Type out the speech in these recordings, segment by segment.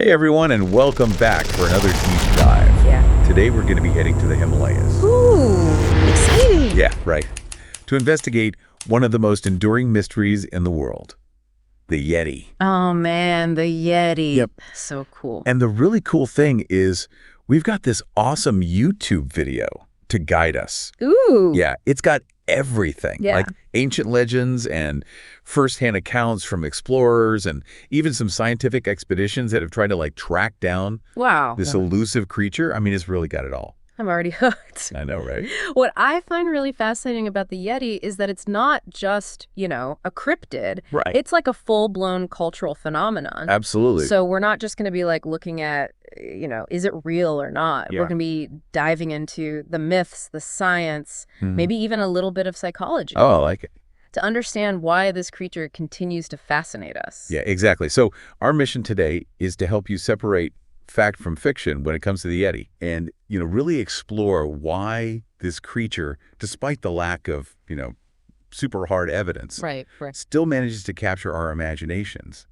Hey everyone, and welcome back for another deep dive. Yeah. Today we're going to be heading to the Himalayas. Ooh, exciting. Yeah, right. To investigate one of the most enduring mysteries in the world, the Yeti. Oh man, the Yeti. Yep. So cool. And the really cool thing is we've got this awesome YouTube video to guide us. Ooh. Yeah, it's got everything, Yeah. like ancient legends and first-hand accounts from explorers and even some scientific expeditions that have tried to track down Wow. this elusive creature. I mean, it's really got it all. I'm already hooked. I know, right? What I find really fascinating about the Yeti is that it's not just, a cryptid. Right. It's like a full-blown cultural phenomenon. Absolutely. So we're not just going to be looking at, is it real or not? Yeah. We're going to be diving into the myths, the science, maybe even a little bit of psychology. Oh, I like it. To understand why this creature continues to fascinate us. Yeah, exactly. So our mission today is to help you separate fact from fiction when it comes to the Yeti and, really explore why this creature, despite the lack of, super hard evidence, Right. still manages to capture our imaginations.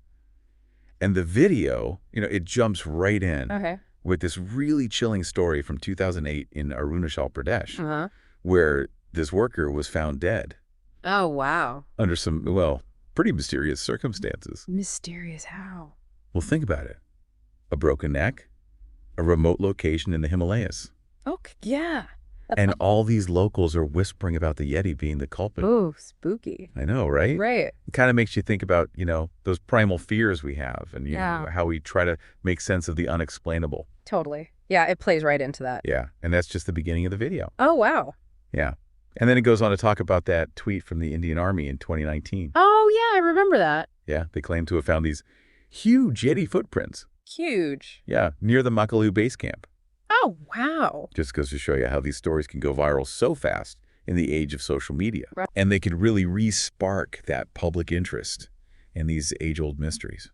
And the video, it jumps right in with this really chilling story from 2008 in Arunachal Pradesh, where this worker was found dead. Oh, wow. Under some, pretty mysterious circumstances. Mysterious how? Well, think about it. A broken neck, a remote location in the Himalayas. Okay, yeah. And all these locals are whispering about the Yeti being the culprit. Ooh, spooky. I know, right? Right. It kind of makes you think about, those primal fears we have and how we try to make sense of the unexplainable. Totally. Yeah, it plays right into that. Yeah, and that's just the beginning of the video. Oh, wow. Yeah. And then it goes on to talk about that tweet from the Indian Army in 2019. Oh, yeah, I remember that. Yeah, they claim to have found these huge Yeti footprints. Huge. Yeah, near the Makalu base camp. Oh, wow. Just goes to show you how these stories can go viral so fast in the age of social media. Right. And they can really re-spark that public interest in these age-old mysteries.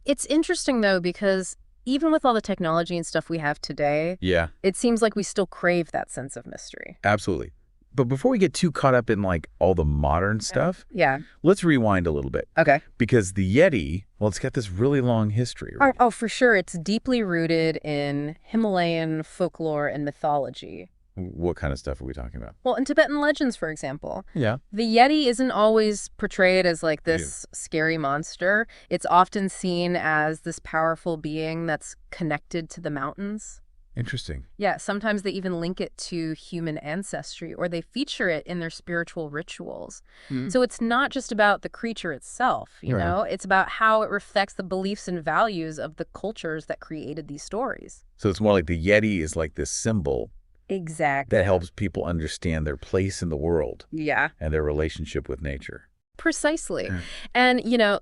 It's interesting, though, because even with all the technology and stuff we have today, Yeah. it seems like we still crave that sense of mystery. Absolutely. But before we get too caught up in all the modern stuff, Yeah. let's rewind a little bit. Okay. Because the Yeti, it's got this really long history. Right? Oh, for sure. It's deeply rooted in Himalayan folklore and mythology. What kind of stuff are we talking about? Well, in Tibetan legends, for example, Yeah. the Yeti isn't always portrayed as this scary monster. It's often seen as this powerful being that's connected to the mountains. Interesting. Yeah, sometimes they even link it to human ancestry, or they feature it in their spiritual rituals. So it's not just about the creature itself, you know? It's about how it reflects the beliefs and values of the cultures that created these stories. So it's more like the Yeti is like this symbol Exactly. that helps people understand their place in the world. Yeah. And their relationship with nature. Precisely. And,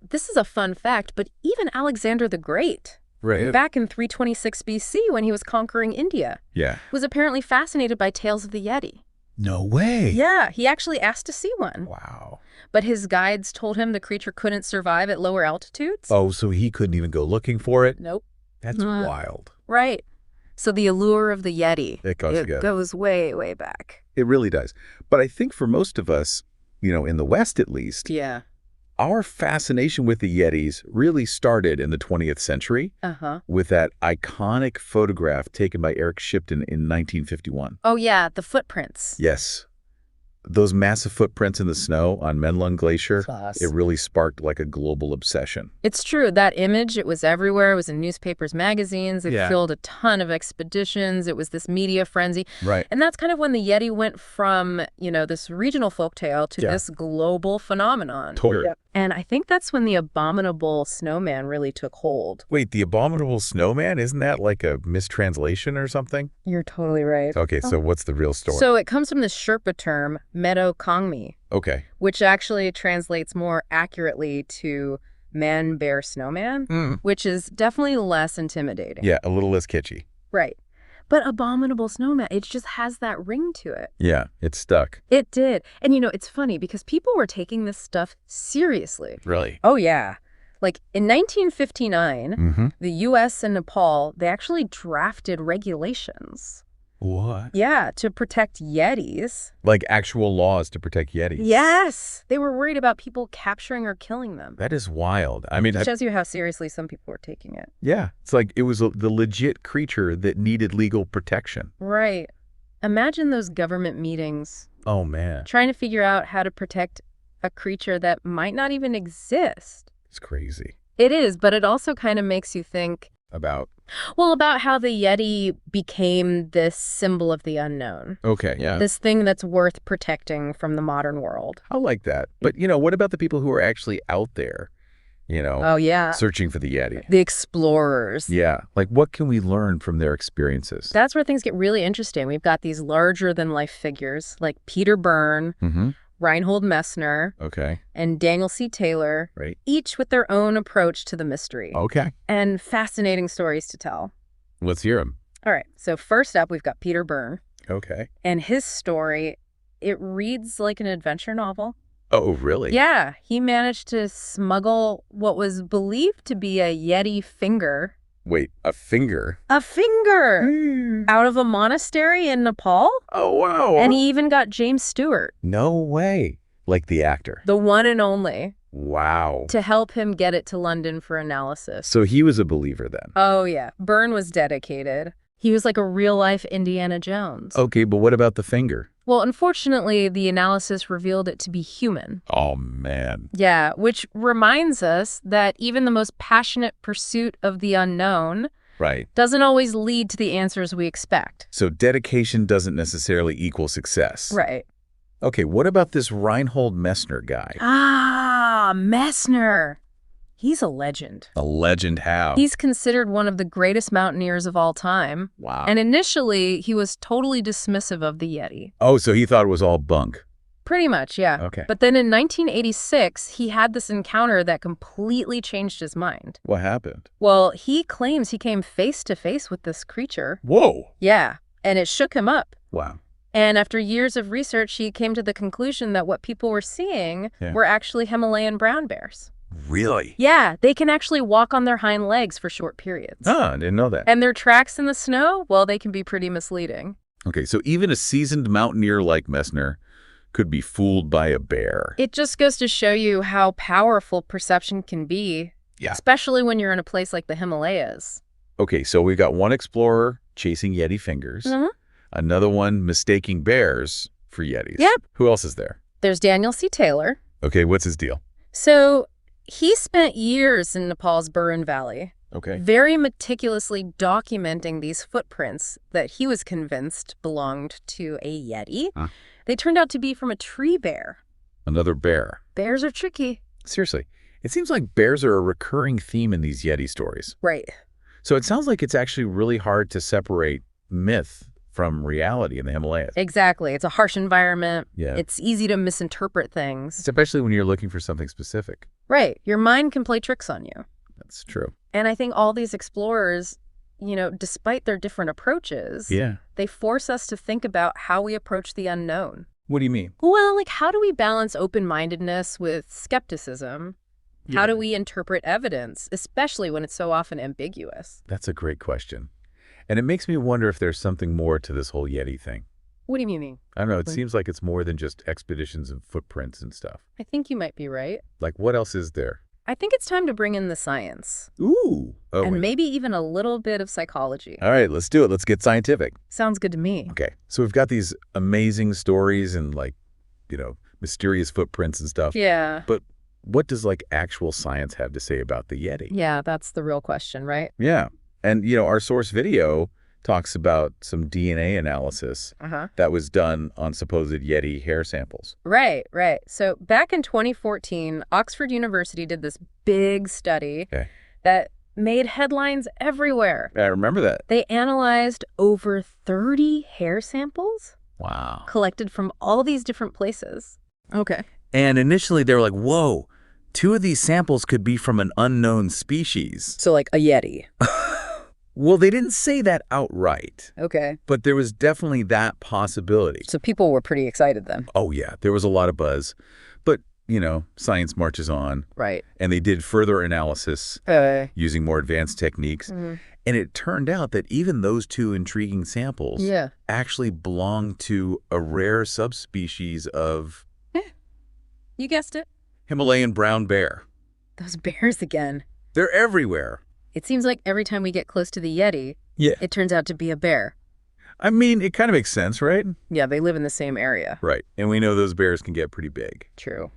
this is a fun fact, but even Alexander the Great, Right. back in 326 BC when he was conquering India, Yeah. was apparently fascinated by tales of the Yeti. No way. Yeah, he actually asked to see one. Wow. But his guides told him the creature couldn't survive at lower altitudes. Oh, so he couldn't even go looking for it? Nope. That's wild. Right. So the allure of the Yeti, It goes way, way back. It really does. But I think for most of us, in the West at least, Yeah. our fascination with the Yetis really started in the 20th century with that iconic photograph taken by Eric Shipton in 1951. Oh, yeah, the footprints. Yes. Those massive footprints in the snow on Menlung Glacier, Class. it really sparked a global obsession. It's true. That image, it was everywhere. It was in newspapers, magazines. It fueled a ton of expeditions. It was this media frenzy. Right. And that's kind of when the Yeti went from, this regional folktale to this global phenomenon. Totally. Yep. And I think that's when the abominable snowman really took hold. Wait, the abominable snowman? Isn't that like a mistranslation or something? You're totally right. Okay, so what's the real story? So it comes from the Sherpa term, Meadow Kongmi, Okay. which actually translates more accurately to man-bear snowman, which is definitely less intimidating. Yeah, a little less kitschy. Right. But abominable snowman, it just has that ring to it. Yeah, it's stuck. It did. And it's funny because people were taking this stuff seriously. Really? Oh, yeah. In 1959, the U.S. and Nepal, they actually drafted regulations What? Yeah, to protect Yetis. Like actual laws to protect Yetis? Yes! They were worried about people capturing or killing them. That is wild. I mean, it shows you how seriously some people were taking it. Yeah. It's like it was the legit creature that needed legal protection. Right. Imagine those government meetings. Oh, man. Trying to figure out how to protect a creature that might not even exist. It's crazy. It is, but it also kind of makes you think... About how the Yeti became this symbol of the unknown. Okay, yeah. This thing that's worth protecting from the modern world. I like that. But, what about the people who are actually out there, Oh, yeah. searching for the Yeti? The explorers. Yeah. Like, what can we learn from their experiences? That's where things get really interesting. We've got these larger-than-life figures like Peter Byrne, Reinhold Messner, and Daniel C. Taylor, each with their own approach to the mystery. Okay. And fascinating stories to tell. Let's hear them. All right. So first up, we've got Peter Byrne. Okay. And his story, it reads like an adventure novel. Oh, really? Yeah. He managed to smuggle what was believed to be a Yeti finger. Wait, a finger? A finger! Out of a monastery in Nepal? Oh, wow. And he even got James Stewart. No way. Like the actor. The one and only. Wow. To help him get it to London for analysis. So he was a believer then? Oh, yeah. Byrne was dedicated. He was like a real-life Indiana Jones. Okay, but what about the finger? Well, unfortunately, the analysis revealed it to be human. Oh, man. Yeah, which reminds us that even the most passionate pursuit of the unknown doesn't always lead to the answers we expect. So dedication doesn't necessarily equal success. Right. Okay, what about this Reinhold Messner guy? Ah, Messner. He's a legend. A legend how? He's considered one of the greatest mountaineers of all time. Wow. And initially, he was totally dismissive of the Yeti. Oh, so he thought it was all bunk. Pretty much, yeah. Okay. But then in 1986, he had this encounter that completely changed his mind. What happened? Well, he claims he came face to face with this creature. Whoa. Yeah, and it shook him up. Wow. And after years of research, he came to the conclusion that what people were seeing were actually Himalayan brown bears. Really? Yeah, they can actually walk on their hind legs for short periods. Oh, I didn't know that. And their tracks in the snow, well, they can be pretty misleading. Okay, so even a seasoned mountaineer like Messner could be fooled by a bear. It just goes to show you how powerful perception can be, especially when you're in a place like the Himalayas. Okay, so we got one explorer chasing Yeti fingers, another one mistaking bears for Yetis. Yep. Who else is there? There's Daniel C. Taylor. Okay, what's his deal? So he spent years in Nepal's Burun Valley, very meticulously documenting these footprints that he was convinced belonged to a Yeti. They turned out to be from a tree bear. Another bear. Bears are tricky. Seriously, it seems like bears are a recurring theme in these Yeti stories. Right. So it sounds like it's actually really hard to separate myth from reality in the Himalayas. Exactly. It's a harsh environment. Yeah. It's easy to misinterpret things. Especially when you're looking for something specific. Right. Your mind can play tricks on you. That's true. And I think all these explorers, despite their different approaches, they force us to think about how we approach the unknown. What do you mean? Well, like, how do we balance open-mindedness with skepticism? How do we interpret evidence, especially when it's so often ambiguous? That's a great question. And it makes me wonder if there's something more to this whole Yeti thing. What do you mean? I don't know. It seems like it's more than just expeditions and footprints and stuff. I think you might be right. Like, what else is there? I think it's time to bring in the science. Ooh. Oh, and maybe even a little bit of psychology. All right, let's do it. Let's get scientific. Sounds good to me. Okay. So we've got these amazing stories and, mysterious footprints and stuff. Yeah. But what does, actual science have to say about the Yeti? Yeah, that's the real question, right? Yeah. And, our source video talks about some DNA analysis that was done on supposed Yeti hair samples. Right. So back in 2014, Oxford University did this big study that made headlines everywhere. I remember that. They analyzed over 30 hair samples. Wow. Collected from all these different places. Okay. And initially they were like, whoa, 2 of these samples could be from an unknown species. So like a Yeti. Well, they didn't say that outright. Okay. But there was definitely that possibility. So people were pretty excited then. Oh, yeah. There was a lot of buzz. But, science marches on. Right. And they did further analysis using more advanced techniques. And it turned out that even those two intriguing samples actually belong to a rare subspecies of... You guessed it. Himalayan brown bear. Those bears again. They're everywhere. It seems like every time we get close to the Yeti, it turns out to be a bear. I mean, it kind of makes sense, right? Yeah, they live in the same area. Right. And we know those bears can get pretty big. True.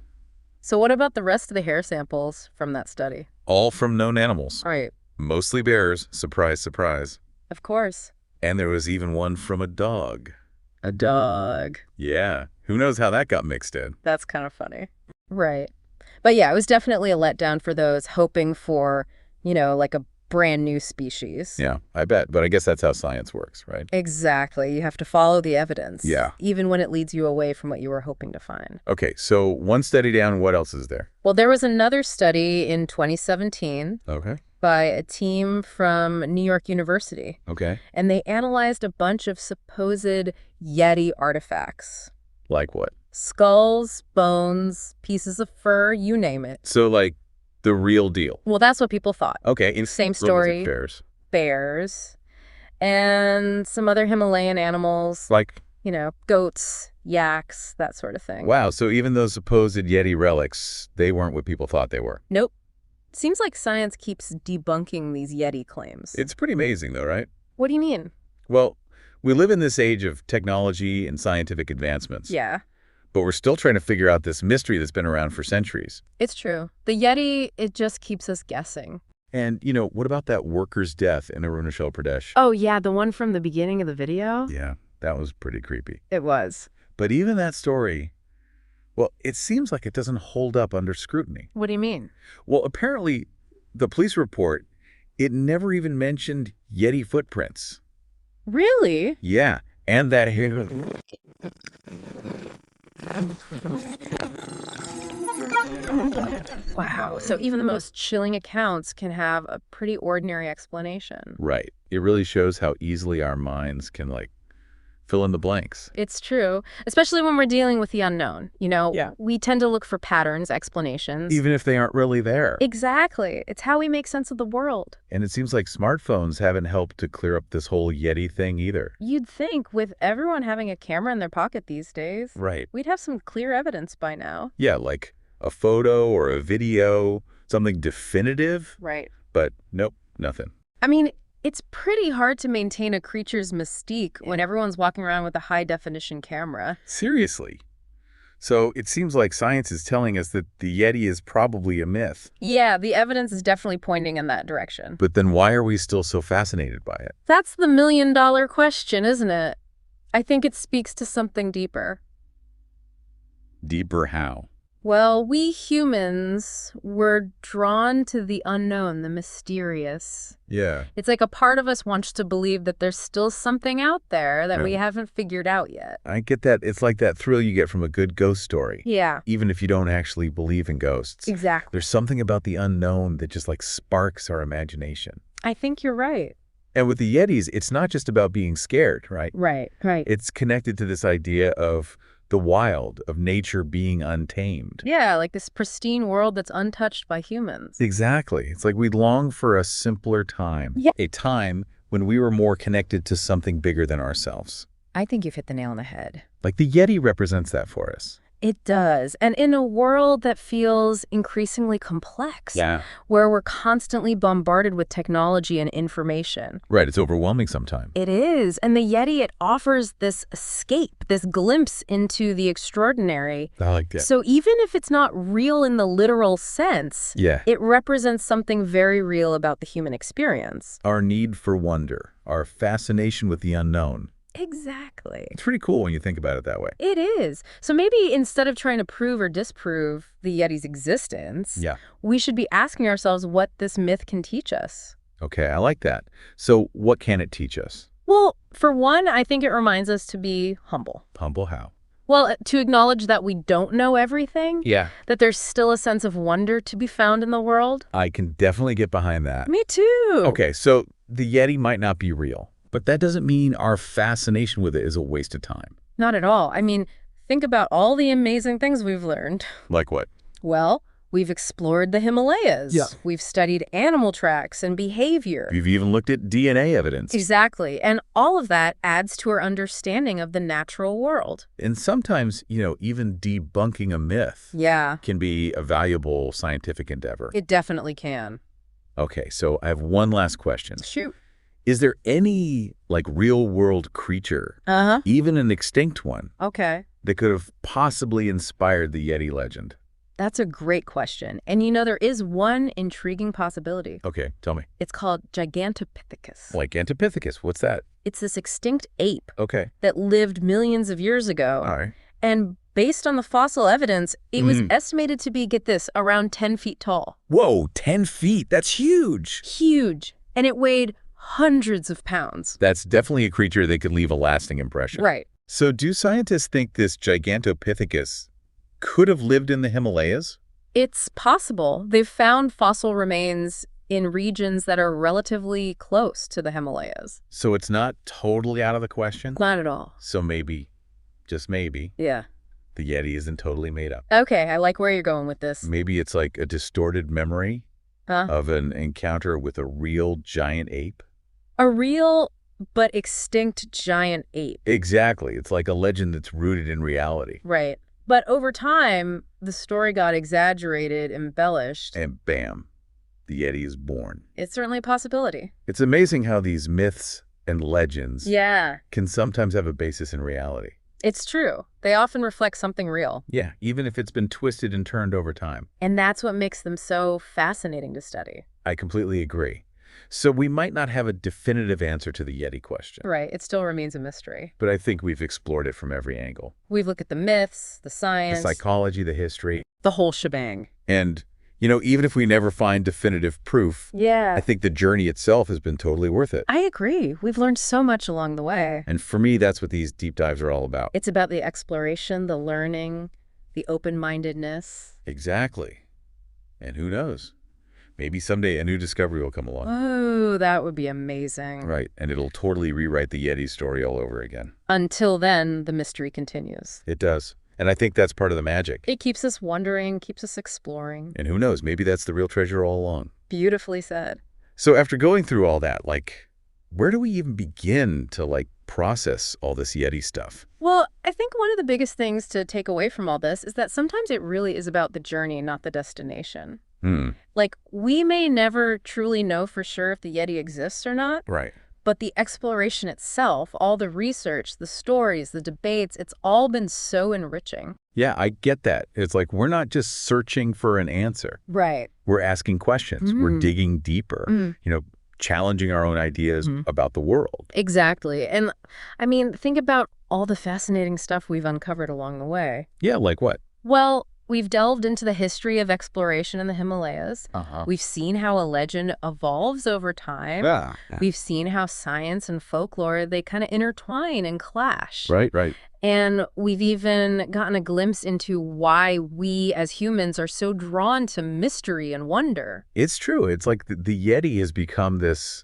So what about the rest of the hair samples from that study? All from known animals. Right. Mostly bears. Surprise, surprise. Of course. And there was even one from a dog. A dog. Yeah. Who knows how that got mixed in? That's kind of funny. Right. But yeah, it was definitely a letdown for those hoping for, like a brand new species. Yeah, I bet. But I guess that's how science works, right? Exactly. You have to follow the evidence. Yeah. Even when it leads you away from what you were hoping to find. Okay, so one study down, what else is there? Well, there was another study in 2017 by a team from New York University. Okay. And they analyzed a bunch of supposed Yeti artifacts. Like what? Skulls, bones, pieces of fur, you name it. So like the real deal. Well, that's what people thought. Okay. Same story. Bears. And some other Himalayan animals. Like? Goats, yaks, that sort of thing. Wow. So even those supposed Yeti relics, they weren't what people thought they were. Nope. Seems like science keeps debunking these Yeti claims. It's pretty amazing though, right? What do you mean? Well, we live in this age of technology and scientific advancements. Yeah. But we're still trying to figure out this mystery that's been around for centuries. It's true. The Yeti, it just keeps us guessing. And, what about that worker's death in Arunachal Pradesh? Oh, yeah, the one from the beginning of the video? Yeah, that was pretty creepy. It was. But even that story, well, it seems like it doesn't hold up under scrutiny. What do you mean? Well, apparently, the police report, it never even mentioned Yeti footprints. Really? Yeah, and that hair... Wow. So even the most chilling accounts can have a pretty ordinary explanation. Right. It really shows how easily our minds can, fill in the blanks. It's true, especially when we're dealing with the unknown. We tend to look for patterns, explanations. Even if they aren't really there. Exactly. It's how we make sense of the world. And it seems like smartphones haven't helped to clear up this whole Yeti thing either. You'd think with everyone having a camera in their pocket these days, right, we'd have some clear evidence by now. Yeah, like a photo or a video, something definitive. Right. But nope, nothing. I mean, it's pretty hard to maintain a creature's mystique when everyone's walking around with a high-definition camera. Seriously. So it seems like science is telling us that the Yeti is probably a myth. Yeah, the evidence is definitely pointing in that direction. But then why are we still so fascinated by it? That's the million-dollar question, isn't it? I think it speaks to something deeper. Deeper how? Well, we humans were drawn to the unknown, the mysterious. Yeah. It's like a part of us wants to believe that there's still something out there that we haven't figured out yet. I get that. It's like that thrill you get from a good ghost story. Yeah. Even if you don't actually believe in ghosts. Exactly. There's something about the unknown that just sparks our imagination. I think you're right. And with the Yetis, it's not just about being scared, right? Right. It's connected to this idea of the wild, of nature being untamed. Yeah, like this pristine world that's untouched by humans. Exactly. It's like we long for a simpler time. Yeah. A time when we were more connected to something bigger than ourselves. I think you've hit the nail on the head. Like the Yeti represents that for us. It does. And in a world that feels increasingly complex, where we're constantly bombarded with technology and information. Right. It's overwhelming sometimes. It is. And the Yeti, it offers this escape, this glimpse into the extraordinary. I like that. So even if it's not real in the literal sense, it represents something very real about the human experience. Our need for wonder, our fascination with the unknown. Exactly. It's pretty cool when you think about it that way. It is. So maybe instead of trying to prove or disprove the Yeti's existence, we should be asking ourselves what this myth can teach us. Okay, I like that. So what can it teach us? Well, for one, I think it reminds us to be humble. Humble how? Well, to acknowledge that we don't know everything. Yeah. That there's still a sense of wonder to be found in the world. I can definitely get behind that. Me too. Okay, so the Yeti might not be real. But that doesn't mean our fascination with it is a waste of time. Not at all. I mean, think about all the amazing things we've learned. Like what? Well, we've explored the Himalayas. Yeah. We've studied animal tracks and behavior. We've even looked at DNA evidence. Exactly. And all of that adds to our understanding of the natural world. And sometimes, even debunking a myth can be a valuable scientific endeavor. It definitely can. Okay, so I have one last question. Shoot. Is there any, real-world creature, even an extinct one, that could have possibly inspired the Yeti legend? That's a great question. And there is one intriguing possibility. Okay, tell me. It's called Gigantopithecus. Gigantopithecus, what's that? It's this extinct ape that lived millions of years ago. All right. And based on the fossil evidence, it was estimated to be, get this, around 10 feet tall. Whoa, 10 feet. That's huge. Huge. And it weighed hundreds of pounds. That's definitely a creature that could leave a lasting impression. Right. So do scientists think this Gigantopithecus could have lived in the Himalayas? It's possible. They've found fossil remains in regions that are relatively close to the Himalayas. So it's not totally out of the question? Not at all. So maybe, just maybe, the Yeti isn't totally made up. Okay, I like where you're going with this. Maybe it's like a distorted memory of an encounter with a real giant ape. A real but extinct giant ape. Exactly. It's like a legend that's rooted in reality. Right. But over time, the story got exaggerated, embellished. And bam, the Yeti is born. It's certainly a possibility. It's amazing how these myths and legends can sometimes have a basis in reality. It's true. They often reflect something real. Yeah, even if it's been twisted and turned over time. And that's what makes them so fascinating to study. I completely agree. So we might not have a definitive answer to the Yeti question. Right. It still remains a mystery. But I think we've explored it from every angle. We've looked at the myths, the science, the psychology, the history. The whole shebang. And, even if we never find definitive proof, I think the journey itself has been totally worth it. I agree. We've learned so much along the way. And for me, that's what these deep dives are all about. It's about the exploration, the learning, the open-mindedness. Exactly. And who knows? Maybe someday a new discovery will come along. Oh, that would be amazing. Right, and it'll totally rewrite the Yeti story all over again. Until then, the mystery continues. It does. And I think that's part of the magic. It keeps us wondering, keeps us exploring. And who knows, maybe that's the real treasure all along. Beautifully said. So after going through all that, where do we even begin to, process all this Yeti stuff? Well, I think one of the biggest things to take away from all this is that sometimes it really is about the journey, not the destination. We may never truly know for sure if the Yeti exists or not. Right. But the exploration itself, all the research, the stories, the debates, it's all been so enriching. Yeah, I get that. It's we're not just searching for an answer. Right. We're asking questions. We're digging deeper, challenging our own ideas about the world. Exactly. And think about all the fascinating stuff we've uncovered along the way. Yeah, like what? Well, we've delved into the history of exploration in the Himalayas. We've seen how a legend evolves over time. Yeah. We've seen how science and folklore, they kind of intertwine and clash. Right. And we've even gotten a glimpse into why we as humans are so drawn to mystery and wonder. It's true. It's like the Yeti has become this,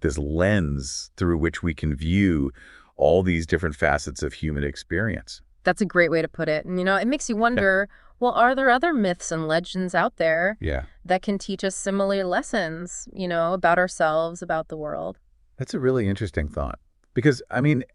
this lens through which we can view all these different facets of human experience. That's a great way to put it. And, it makes you wonder, well, are there other myths and legends out there that can teach us similar lessons, about ourselves, about the world? That's a really interesting thought. Because,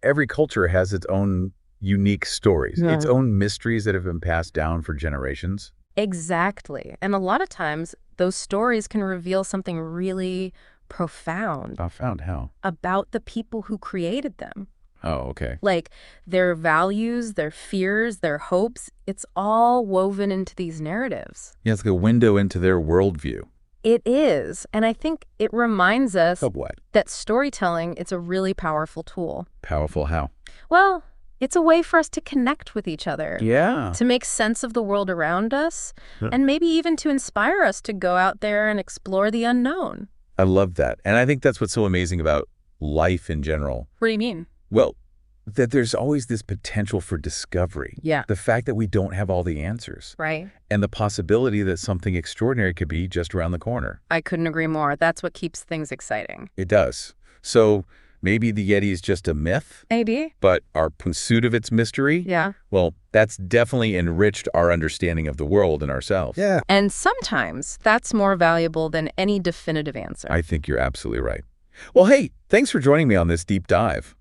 every culture has its own unique stories, its own mysteries that have been passed down for generations. Exactly. And a lot of times, those stories can reveal something really profound. Profound how? About the people who created them. Oh, okay. Their values, their fears, their hopes, it's all woven into these narratives. Yeah, it's like a window into their worldview. It is. And I think it reminds us of what? That storytelling, it's a really powerful tool. Powerful how? Well, it's a way for us to connect with each other. Yeah. To make sense of the world around us, and maybe even to inspire us to go out there and explore the unknown. I love that. And I think that's what's so amazing about life in general. What do you mean? Well, that there's always this potential for discovery. Yeah. The fact that we don't have all the answers. Right. And the possibility that something extraordinary could be just around the corner. I couldn't agree more. That's what keeps things exciting. It does. So Maybe the Yeti is just a myth? Maybe. But our pursuit of its mystery? Yeah. Well, that's definitely enriched our understanding of the world and ourselves. Yeah. And sometimes that's more valuable than any definitive answer. I think you're absolutely right. Well, hey, thanks for joining me on this deep dive.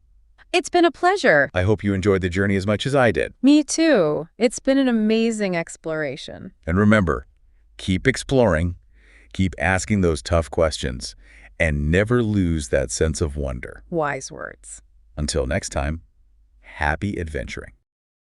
It's been a pleasure. I hope you enjoyed the journey as much as I did. Me too. It's been an amazing exploration. And remember, keep exploring, keep asking those tough questions, and never lose that sense of wonder. Wise words. Until next time, happy adventuring.